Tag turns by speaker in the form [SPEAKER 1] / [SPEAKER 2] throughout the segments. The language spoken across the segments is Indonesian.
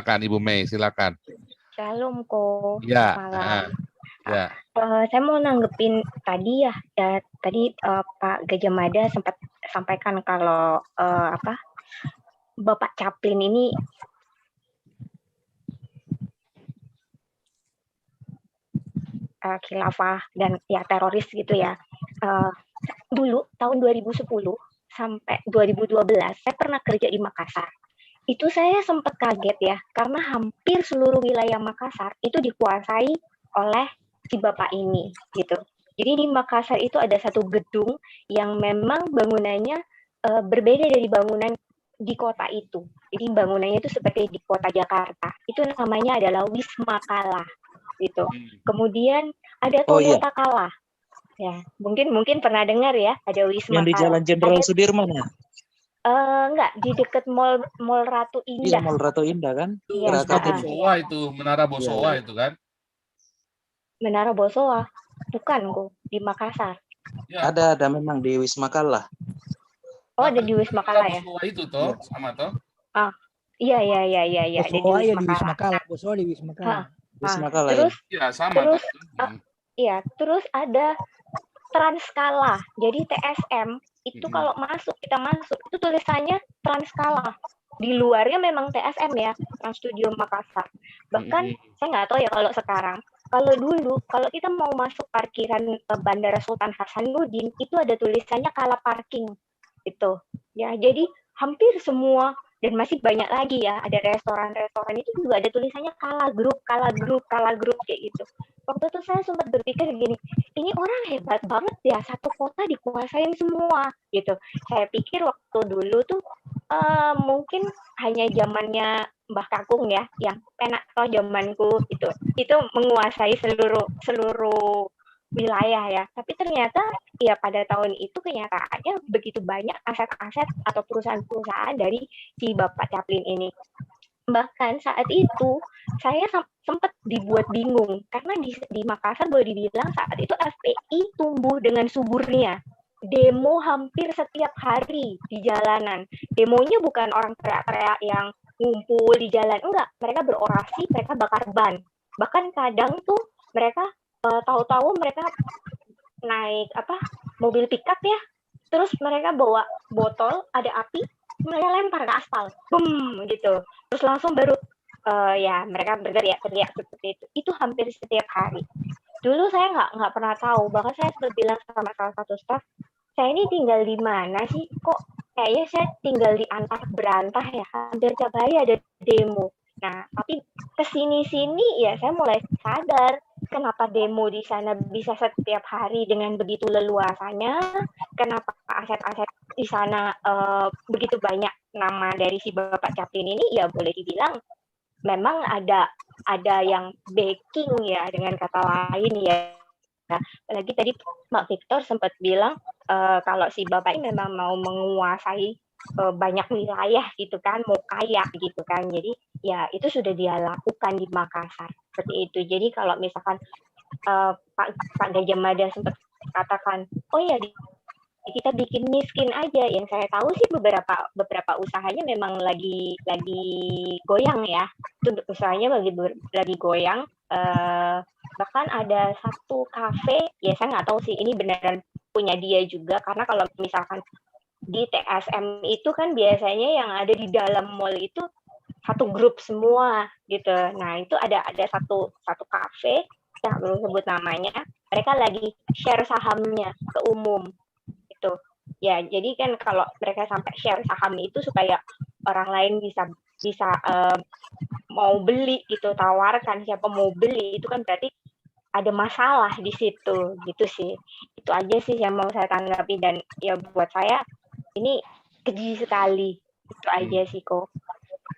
[SPEAKER 1] Silakan Ibu Mei, silakan.
[SPEAKER 2] Shalom Ko,
[SPEAKER 1] Ya,
[SPEAKER 2] malam.
[SPEAKER 1] ya.
[SPEAKER 2] Saya mau nanggepin tadi tadi Pak Gajah Mada sempat sampaikan kalau Bapak Chaplin ini khilafah dan ya teroris gitu ya. Dulu tahun 2010 sampai 2012 saya pernah kerja di Makassar. Itu saya sempat kaget ya, karena hampir seluruh wilayah Makassar itu dikuasai oleh si bapak ini gitu. Jadi di Makassar itu ada satu gedung yang memang bangunannya berbeda dari bangunan di kota itu. Jadi bangunannya itu seperti di kota Jakarta. Itu namanya adalah Wisma Kala gitu. Kemudian ada Toyota Kala. Ya, mungkin pernah dengar ya, ada Wisma
[SPEAKER 3] Yang di
[SPEAKER 2] Kala.
[SPEAKER 3] Jalan Jenderal Sudirman ya?
[SPEAKER 2] Enggak, di dekat Mall Ratu
[SPEAKER 3] Iya,
[SPEAKER 2] Indah.
[SPEAKER 3] Mall Ratu Indah kan?
[SPEAKER 2] Iya,
[SPEAKER 1] Wisma Bosowa itu, Menara Bosowa itu kan?
[SPEAKER 2] Menara Bosowa, bukan kok di Makassar.
[SPEAKER 1] Ya.
[SPEAKER 3] Ada memang di Wisma Kala.
[SPEAKER 2] Oh, ada di Wisma Kala ya?
[SPEAKER 1] Bosowa itu toh, sama toh?
[SPEAKER 2] Iya, ada di Wisma Kala.
[SPEAKER 4] Bosowa di Wisma Kala.
[SPEAKER 3] Wisma Kala.
[SPEAKER 2] Terus,
[SPEAKER 1] ya sama.
[SPEAKER 2] Terus ada Transkala. Jadi TSM itu kalau kita masuk itu tulisannya Transkala. Di luarnya memang TSM ya, Trans Studio Makassar. Bahkan saya nggak tahu ya kalau sekarang. Kalau dulu, kalau kita mau masuk parkiran Bandara Sultan Hasanuddin, itu ada tulisannya Kala Parking. Itu. Ya, jadi hampir semua dan masih banyak lagi ya, ada restoran-restoran itu juga ada tulisannya Kala Group kayak gitu. Waktu itu saya sempat berpikir gini, ini orang hebat banget ya, satu kota dikuasain semua gitu. Saya pikir waktu dulu tuh mungkin hanya zamannya Mbah Kakung ya, yang enak toh zamanku itu menguasai seluruh wilayah ya. Tapi ternyata ya pada tahun itu kenyataannya begitu banyak aset-aset atau perusahaan-perusahaan dari si Bapak Chaplin ini. Bahkan saat itu saya sempat dibuat bingung karena di Makassar boleh dibilang saat itu FPI tumbuh dengan suburnya. Demo hampir setiap hari di jalanan. Demonya bukan orang teriak-teriak yang ngumpul di jalan, enggak. Mereka berorasi, mereka bakar ban. Bahkan kadang tuh mereka tahu-tahu mereka naik mobil pickup ya, terus mereka bawa botol, ada api, mereka lempar ke aspal, boom gitu. Terus langsung baru ya mereka berteriak seperti itu hampir setiap hari. Dulu saya nggak pernah tahu, bahkan saya sempat bilang sama salah satu staff, saya ini tinggal di mana sih, kok kayaknya saya tinggal di antah berantah ya, hampir tiap hari ada demo. Nah, tapi kesini-sini ya saya mulai sadar kenapa demo di sana bisa setiap hari dengan begitu leluasanya, kenapa aset-aset di sana begitu banyak nama dari si Bapak Chaplin ini, ya boleh dibilang memang ada yang backing ya, dengan kata lain ya. Nah, apalagi tadi Mbak Victor sempat bilang kalau si Bapak ini memang mau menguasai banyak wilayah gitu kan, mau kaya gitu kan. Jadi ya itu sudah dia lakukan di Makassar seperti itu. Jadi kalau misalkan Pak Gajah Mada sempat katakan, oh ya kita bikin miskin aja. Yang saya tahu sih beberapa usahanya memang lagi goyang ya. Itu usahanya lagi goyang. Bahkan ada satu kafe, ya saya nggak tahu sih ini beneran punya dia juga, karena kalau misalkan di TSM itu kan biasanya yang ada di dalam mall itu satu grup semua gitu. Nah itu ada satu kafe, saya belum sebut namanya, mereka lagi share sahamnya ke umum gitu. Ya jadi kan kalau mereka sampai share saham itu supaya orang lain bisa mau beli gitu, tawarkan siapa mau beli, itu kan berarti ada masalah di situ gitu sih. Itu aja sih yang mau saya tanggapi, dan ya buat saya ini keji sekali. Itu aja sih kok.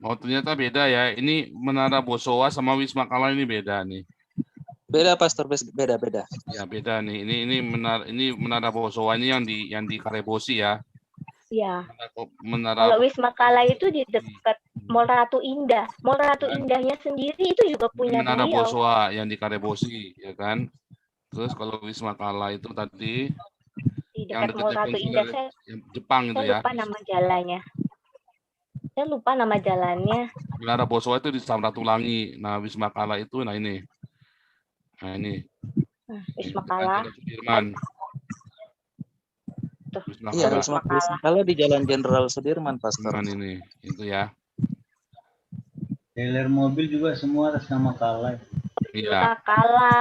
[SPEAKER 1] Oh ternyata beda ya. Ini Menara Bosowa sama Wisma Kala ini beda nih.
[SPEAKER 3] Beda Pastor, beda.
[SPEAKER 1] Ya beda nih. Ini Menara Bosowa ini yang di Karebosi ya.
[SPEAKER 2] Iya.
[SPEAKER 1] Menara
[SPEAKER 2] Kalau Wisma Kala itu di dekat Mall Ratu Indah. Mall Ratu Indahnya sendiri itu juga punya
[SPEAKER 1] Menara
[SPEAKER 2] beliau.
[SPEAKER 1] Bosowa yang di Karebosi ya kan. Terus kalau Wisma Kala itu tadi
[SPEAKER 2] di dekat Mall Ratu Indah, saya
[SPEAKER 1] Jepang itu ya.
[SPEAKER 2] lupa nama jalannya. Saya lupa nama jalannya.
[SPEAKER 1] Menara Bosowa itu di Samratulangi. Nah, Wisma Kala itu, nah ini. Nah ini.
[SPEAKER 2] Wisma
[SPEAKER 1] Dekat
[SPEAKER 2] Kala.
[SPEAKER 1] Jalan Sudirman.
[SPEAKER 2] Tuh.
[SPEAKER 1] Wisma
[SPEAKER 3] Iya,
[SPEAKER 1] Kala.
[SPEAKER 3] Wisma Kala di Jalan Jenderal Sudirman, Pastor.
[SPEAKER 1] Sudirman ini. Itu ya.
[SPEAKER 4] Dealer mobil juga semua atas nama Kala.
[SPEAKER 1] Iya.
[SPEAKER 2] Wisma Kala.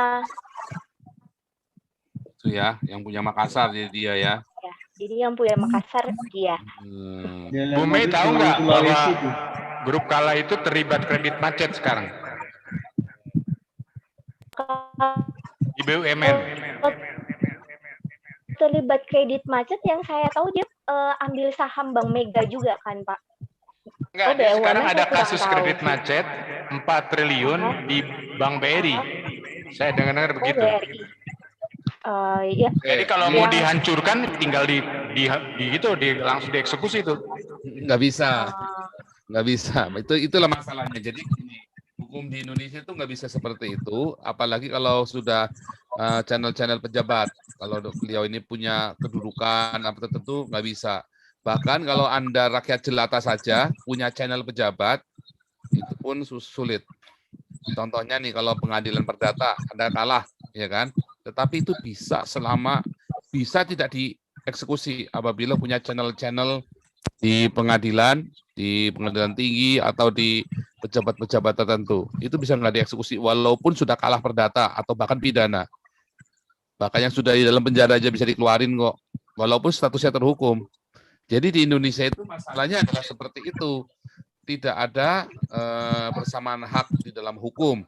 [SPEAKER 1] Itu ya. Yang punya Makassar jadi dia ya.
[SPEAKER 2] Ya, jadi yang punya Makassar dia.
[SPEAKER 4] Dealer
[SPEAKER 5] Bu Mei
[SPEAKER 4] mobil
[SPEAKER 5] tahu
[SPEAKER 4] cuma
[SPEAKER 5] nggak
[SPEAKER 4] Sulawesi
[SPEAKER 5] bahwa
[SPEAKER 4] tuh.
[SPEAKER 5] grup Kala itu terlibat kredit macet sekarang di BUMN?
[SPEAKER 2] Terlibat kredit macet yang saya tahu dia ambil saham Bank Mega juga kan, Pak?
[SPEAKER 5] Enggak,
[SPEAKER 2] Oh,
[SPEAKER 5] dia
[SPEAKER 2] BUMN
[SPEAKER 5] sekarang
[SPEAKER 2] saya
[SPEAKER 5] ada
[SPEAKER 2] kurang
[SPEAKER 5] kasus
[SPEAKER 2] tahu.
[SPEAKER 5] kredit macet 4 triliun di Bank BRI. Saya dengar-dengar
[SPEAKER 2] Oh,
[SPEAKER 5] begitu.
[SPEAKER 2] BRI. Ya.
[SPEAKER 5] Jadi kalau
[SPEAKER 2] Ya.
[SPEAKER 5] mau dihancurkan tinggal di gitu langsung dieksekusi itu.
[SPEAKER 1] Nggak bisa.
[SPEAKER 2] Ah,
[SPEAKER 1] Nggak bisa. Itulah masalahnya. Jadi gini, hukum di Indonesia itu nggak bisa seperti itu. Apalagi kalau sudah channel-channel pejabat. Kalau beliau ini punya kedudukan apa tertentu nggak bisa. Bahkan kalau Anda rakyat jelata saja punya channel pejabat, itu pun sulit. Contohnya nih kalau pengadilan perdata Anda kalah, ya kan? Tetapi itu bisa bisa tidak dieksekusi apabila punya channel-channel di pengadilan tinggi atau di pejabat-pejabat tertentu. Itu bisa nggak dieksekusi walaupun sudah kalah perdata atau bahkan pidana. Bahkan yang sudah di dalam penjara aja bisa dikeluarin kok, walaupun statusnya terhukum. Jadi di Indonesia itu masalahnya adalah seperti itu. Tidak ada persamaan hak di dalam hukum.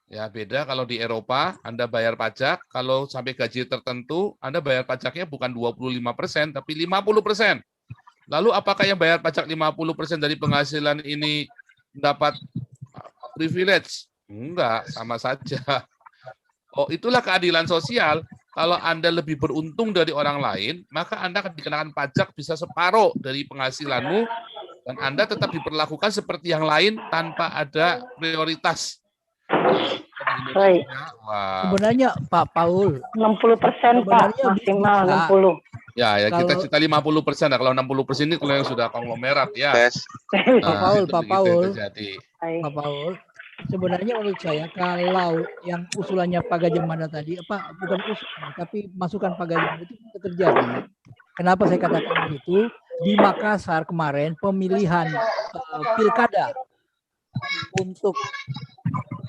[SPEAKER 1] Ya, beda kalau di Eropa, Anda bayar pajak, kalau sampai gaji tertentu, Anda bayar pajaknya bukan 25%, tapi 50%. Lalu apakah yang bayar pajak 50% dari penghasilan ini dapat privilege? Enggak, sama saja. Oh, itulah keadilan sosial. Kalau Anda lebih beruntung dari orang lain, maka Anda akan dikenakan pajak bisa separuh dari penghasilanmu, dan Anda tetap diperlakukan seperti yang lain tanpa ada prioritas.
[SPEAKER 6] Baik.
[SPEAKER 1] Wah.
[SPEAKER 7] Sebenarnya Pak Paul
[SPEAKER 6] 60% Pak,
[SPEAKER 7] Sebenarnya
[SPEAKER 6] maksimal
[SPEAKER 7] bisa.
[SPEAKER 6] 60.
[SPEAKER 1] Ya, kita
[SPEAKER 7] Kalau-
[SPEAKER 1] cerita 50%. Nah, kalau 60% ini kalau yang sudah konglomerat ya.
[SPEAKER 7] Pak Paul,
[SPEAKER 1] itu
[SPEAKER 7] Pak
[SPEAKER 1] begitu
[SPEAKER 7] Paul.
[SPEAKER 1] yang terjadi.
[SPEAKER 6] Baik.
[SPEAKER 7] Pak Paul, sebenarnya menurut saya kalau yang usulannya Pak Gajah tadi, bukan usulan, tapi masukan Pak Gajah itu bisa terjadi. Kenapa saya katakan begitu? Di Makassar kemarin pemilihan pilkada untuk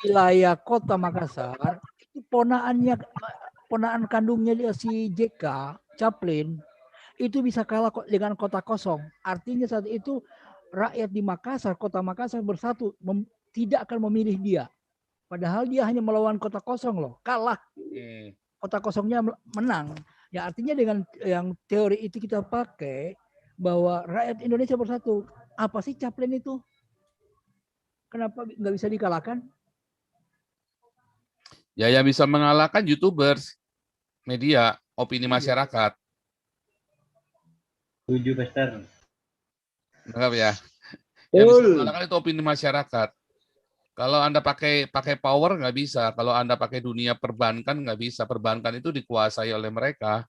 [SPEAKER 7] wilayah kota Makassar itu ponaan kandungnya dia si JK Chaplin itu bisa kalah dengan kota kosong. Artinya saat itu rakyat di Makassar, kota Makassar bersatu tidak akan memilih dia. Padahal dia hanya melawan kota kosong loh, kalah. Kota kosongnya menang. Ya artinya dengan yang teori itu kita pakai bahwa rakyat Indonesia bersatu. Apa sih Chaplin itu? Kenapa nggak bisa dikalahkan?
[SPEAKER 1] Ya, yang bisa mengalahkan YouTubers, media, opini masyarakat.
[SPEAKER 4] Tujuh Pastor.
[SPEAKER 1] Anggap ya. Yang bisa mengalahkan itu opini masyarakat. Kalau Anda pakai power nggak bisa. Kalau Anda pakai dunia perbankan nggak bisa. Perbankan itu dikuasai oleh mereka.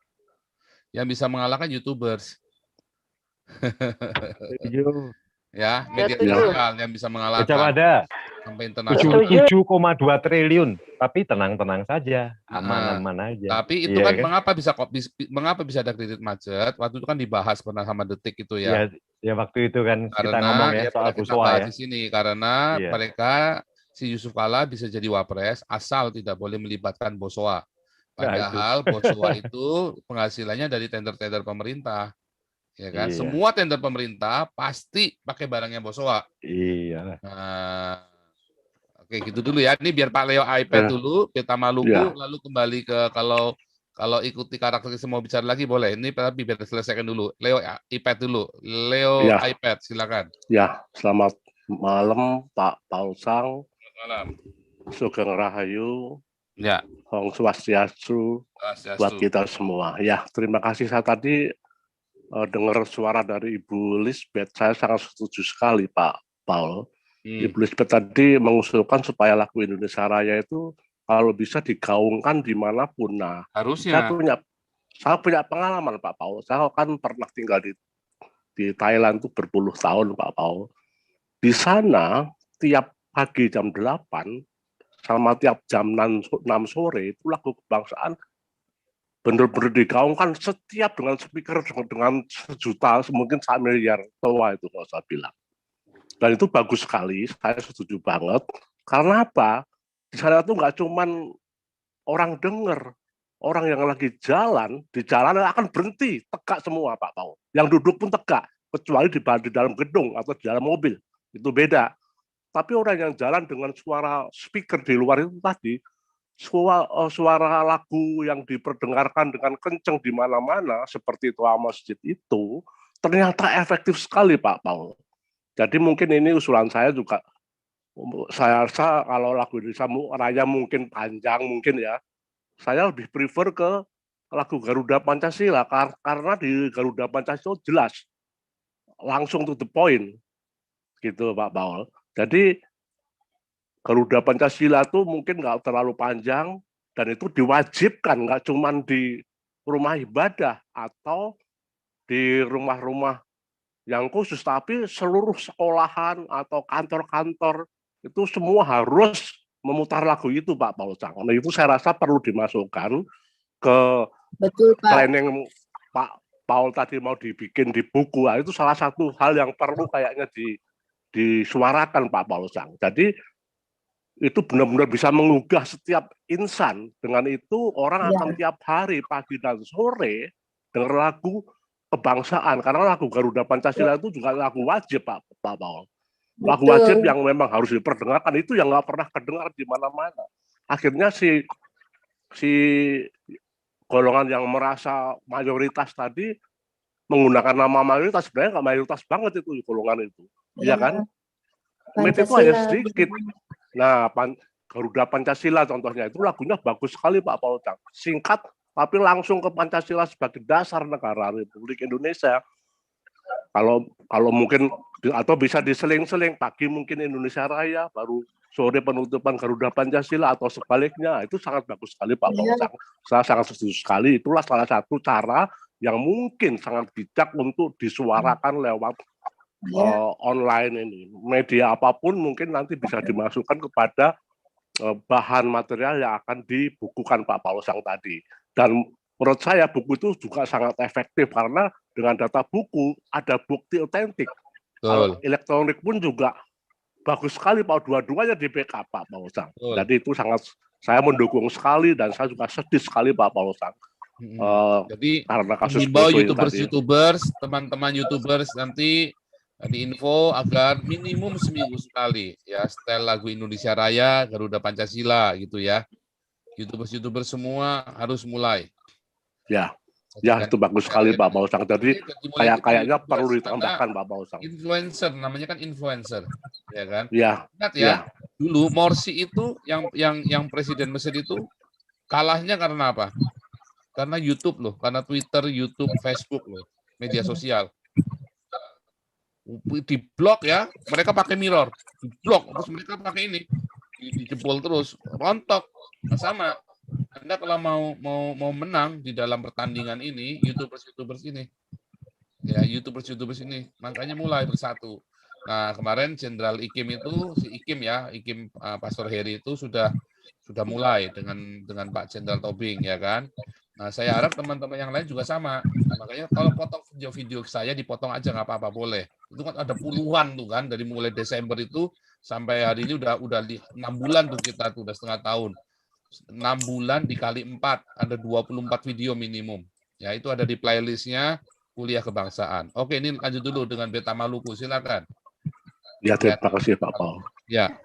[SPEAKER 1] Yang bisa mengalahkan YouTubers. Ya, media sosial yang bisa mengalahkan.
[SPEAKER 8] Ada
[SPEAKER 1] sampai internasional.
[SPEAKER 8] 7,2 triliun, tapi tenang-tenang saja, aman-aman aja.
[SPEAKER 1] Tapi itu kan mengapa bisa ada kredit macet? Waktu itu kan dibahas pernah sama Detik itu ya.
[SPEAKER 8] Ya waktu itu kan
[SPEAKER 1] karena
[SPEAKER 8] kita ngomong ya soal Bosowa ya.
[SPEAKER 1] Di sini karena mereka si Yusuf Kala bisa jadi wapres asal tidak boleh melibatkan Bosowa. Padahal Bosowa itu penghasilannya dari tender-tender pemerintah. Ya kan?
[SPEAKER 8] Iya.
[SPEAKER 1] Semua tender pemerintah pasti pakai barangnya Bosowa.
[SPEAKER 8] Iya.
[SPEAKER 1] Nah, oke gitu dulu ya. Ini biar Pak Leo iPad dulu, kita Maluku, lalu kembali ke kalau ikuti karakteristik mau bicara lagi boleh. Ini tapi biar selesaikan dulu. Leo iPad dulu. Leo iPad silakan.
[SPEAKER 9] Ya, selamat malam Pak Pausang.
[SPEAKER 1] Malam.
[SPEAKER 9] Sugeng Rahayu.
[SPEAKER 1] Ya.
[SPEAKER 9] Hong Swastiastu buat kita semua. Ya, terima kasih. Saya tadi dengar suara dari Ibu Lisbeth, saya sangat setuju sekali Pak Paul. Ibu Lisbeth tadi mengusulkan supaya lagu Indonesia Raya itu kalau bisa digaungkan dimanapun. Nah,
[SPEAKER 1] harusnya.
[SPEAKER 9] Saya punya pengalaman Pak Paul. Saya kan pernah tinggal di Thailand tuh berpuluh tahun Pak Paul. di sana tiap pagi jam 8 sama tiap jam 6 sore itu lagu kebangsaan benar-benar digaungkan setiap dengan speaker dengan sejuta, mungkin 1 miliar toa itu kalau saya bilang. Dan itu bagus sekali, saya setuju banget. Karena apa? Di sana tuh nggak cuman orang denger, orang yang lagi jalan, di jalan akan berhenti, tegak semua Pak Paul. Yang duduk pun tegak, kecuali di dalam gedung atau di dalam mobil, itu beda. Tapi orang yang jalan dengan suara speaker di luar itu tadi, suara lagu yang diperdengarkan dengan kenceng di mana-mana, seperti Toa Masjid itu, ternyata efektif sekali Pak Paul. Jadi mungkin ini usulan saya juga, saya rasa kalau lagu Indonesia Raya mungkin panjang mungkin ya, saya lebih prefer ke lagu Garuda Pancasila karena di Garuda Pancasila jelas, langsung to the point, gitu Pak Paul. Jadi Garuda Pancasila itu mungkin nggak terlalu panjang dan itu diwajibkan nggak cuma di rumah ibadah atau di rumah-rumah yang khusus, tapi seluruh sekolahan atau kantor-kantor itu semua harus memutar lagu itu Pak Paul Cang. Nah itu saya rasa perlu dimasukkan ke planning Pak Paul tadi mau dibikin di buku. Nah, itu salah satu hal yang perlu kayaknya disuarakan Pak Paul Cang. Jadi itu benar-benar bisa menggugah setiap insan. Dengan itu orang akan tiap hari pagi dan sore dengar lagu kebangsaan, karena lagu Garuda Pancasila itu juga lagu wajib Pak Paul. Lagu wajib yang memang harus diperdengarkan, itu yang nggak pernah kedengar di mana-mana. Akhirnya si golongan yang merasa mayoritas tadi menggunakan nama mayoritas, sebenarnya nggak mayoritas banget itu golongan itu, iya kan? Itu hanya sedikit. Nah, Garuda Pancasila contohnya itu lagunya bagus sekali Pak Paul Cang. Singkat tapi langsung ke Pancasila sebagai dasar negara Republik Indonesia. Kalau mungkin atau bisa diseling-seling, pagi mungkin Indonesia Raya, baru sore penutupan Garuda Pancasila atau sebaliknya, itu sangat bagus sekali Pak Paul Cang. Saya sangat setuju sekali. Itulah salah satu cara yang mungkin sangat bijak untuk disuarakan lewat online ini. Media apapun mungkin nanti bisa dimasukkan kepada bahan material yang akan dibukukan Pak Paul Cang tadi. Dan menurut saya buku itu juga sangat efektif karena dengan data buku ada bukti otentik. Kalau elektronik pun juga bagus sekali Pak, dua-duanya di backup Pak Paul Cang. Jadi itu sangat saya mendukung sekali dan saya juga sedih sekali Pak Paul Cang.
[SPEAKER 1] Jadi
[SPEAKER 9] karena kasus
[SPEAKER 1] mengimbau YouTubers, teman-teman YouTubers nanti diinfo agar minimum seminggu sekali ya setel lagu Indonesia Raya, Garuda Pancasila gitu ya. YouTubers semua harus mulai.
[SPEAKER 9] Ya itu bagus sekali Pak Paul Cang. Jadi kayaknya perlu ditambahkan Pak Paul Cang.
[SPEAKER 1] Influencer, namanya kan influencer, ya kan?
[SPEAKER 9] Iya.
[SPEAKER 1] Ingat ya, dulu Morsi itu yang presiden Mesir itu kalahnya karena apa? Karena YouTube loh, karena Twitter, YouTube, Facebook loh, media sosial. Di blok ya, mereka pakai mirror, di blok, terus mereka pakai ini, dijebol terus, rontok, sama. Anda kalau mau menang di dalam pertandingan ini, YouTubers ini, ya YouTubers ini, makanya mulai bersatu. Nah kemarin Jenderal Ikim itu, si Ikim ya, Ikim Pastor Heri itu sudah mulai dengan Pak Jenderal Tobing ya kan. Nah saya harap teman-teman yang lain juga sama. Makanya kalau potong video saya dipotong aja nggak apa-apa boleh. Itu kan ada puluhan tuh kan dari mulai Desember itu sampai hari ini udah 6 bulan tuh kita tuh udah setengah tahun. 6 bulan dikali 4 ada 24 video minimum. Ya itu ada di playlistnya Kuliah Kebangsaan. Oke ini lanjut dulu dengan Beta Maluku silakan.
[SPEAKER 9] Ya terima kasih Pak Paul.
[SPEAKER 1] Ya.